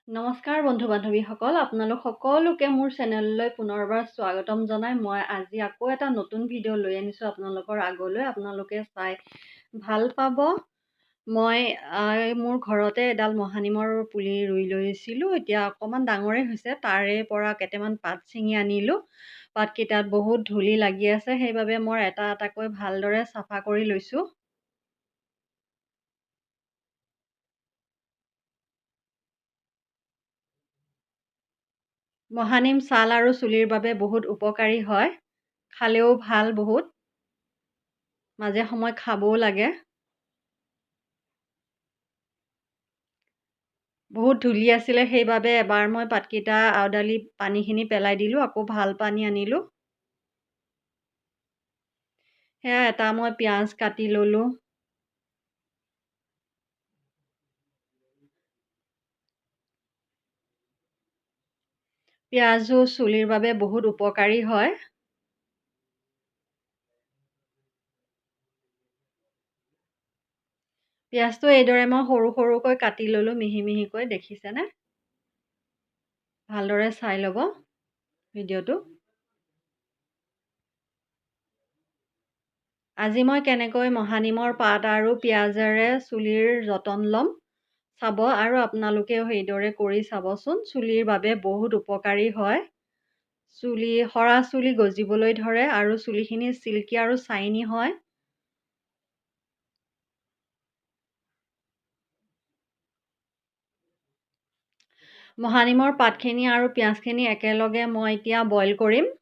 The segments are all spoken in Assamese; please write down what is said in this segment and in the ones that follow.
নমস্কাৰ বন্ধু বান্ধৱীসকল, আপোনালোক সকলোকে মোৰ চেনেললৈ পুনৰবাৰ স্বাগতম জনাই মই আজি আকৌ এটা নতুন ভিডিঅ' লৈ আনিছোঁ আপোনালোকৰ আগলৈ। আপোনালোকে চাই ভাল পাব। মই মোৰ ঘৰতে এডাল মহানিমৰ পুলি ৰুই লৈছিলোঁ। এতিয়া অকণমান ডাঙৰেই হৈছে, তাৰে পৰা কেইটামান পাত ছিঙি আনিলোঁ। পাতকেইটাত বহুত ধূলি লাগি আছে, সেইবাবে মই এটা এটাকৈ ভালদৰে চাফা কৰি লৈছোঁ। মহানিম ছাল আৰু চুলিৰ বাবে বহুত উপকাৰী হয়, খালেও ভাল বহুত, মাজে সময়ে খাবও লাগে। বহুত ধূলি আছিলে, সেইবাবে এবাৰ মই পাতকেইটা আউডালি পানীখিনি পেলাই দিলোঁ, আকৌ ভাল পানী আনিলোঁ। সেয়া এটা মই পিঁয়াজ কাটি ল'লোঁ। পিঁয়াজো চুলিৰ বাবে বহুত উপকাৰী হয়। পিঁয়াজটো এইদৰে মই সৰু সৰুকৈ কাটি ল'লোঁ, মিহি মিহিকৈ, দেখিছেনে? ভালদৰে চাই ল'ব ভিডিঅ'টো। আজি মই কেনেকৈ মহানিমৰ পাত আৰু পিঁয়াজেৰে চুলিৰ যতন ল'ম চাব, আৰু আপোনালোকেও সেইদৰে কৰি চাবচোন। চুলিৰ বাবে বহুত উপকাৰী হয়। সৰা চুলি গজিবলৈ ধৰে আৰু চুলিখিনি চিল্কি আৰু চাইনি হয়। মহানিমৰ পাতখিনি আৰু পিঁয়াজখিনি একেলগে মই এতিয়া বইল কৰিম।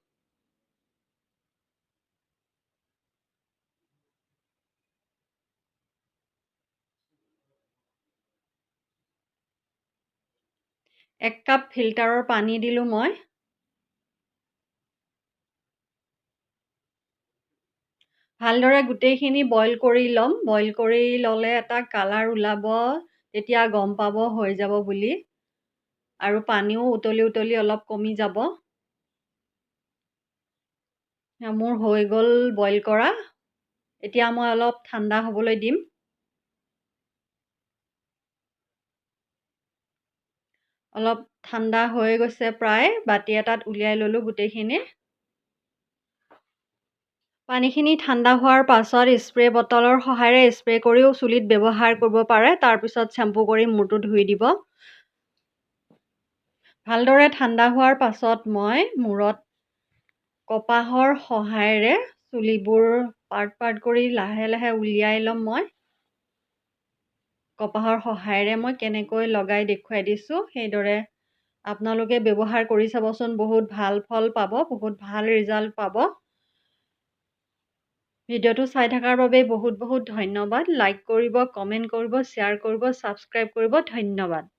এক কাপ ফিল্টাৰৰ পানী দিলোঁ মই। ভালদৰে গোটেইখিনি বইল কৰি ল'ম। বইল কৰি ল'লে এটা কালাৰ ওলাব, তেতিয়া গম পাব হৈ যাব বুলি। আৰু পানীও উতলি উতলি অলপ কমি যাব। মোৰ হৈ গ'ল বইল কৰা। এতিয়া মই অলপ ঠাণ্ডা হ'বলৈ দিম। অলপ ঠাণ্ডা হৈ গৈছে প্ৰায়, বাতি এটাত উলিয়াই ল'লোঁ গোটেইখিনি। পানীখিনি ঠাণ্ডা হোৱাৰ পাছত স্প্ৰে বটলৰ সহায়েৰে স্প্ৰে কৰিও চুলিত ব্যৱহাৰ কৰিব পাৰে। তাৰপিছত শ্বেম্পু কৰি মূৰটো ধুই দিব। ভালদৰে ঠাণ্ডা হোৱাৰ পাছত মই মূৰত কপাহৰ সহায়েৰে চুলিবোৰ পাৰ্ট পাৰ্ট কৰি লাহে লাহে উলিয়াই ল'ম মই। কপাহৰ সহায়েৰে মই কেনেকৈ লগাই দেখুৱাই দিছোঁ, সেইদৰে আপোনালোকে ব্যৱহাৰ কৰি চাবচোন। বহুত ভাল ফল পাব, বহুত ভাল ৰিজাল্ট পাব। ভিডিঅ'টো চাই থকাৰ বাবে বহুত বহুত ধন্যবাদ। লাইক কৰিব, কমেণ্ট কৰিব, শ্বেয়াৰ কৰিব, ছাবস্ক্ৰাইব কৰিব। ধন্যবাদ।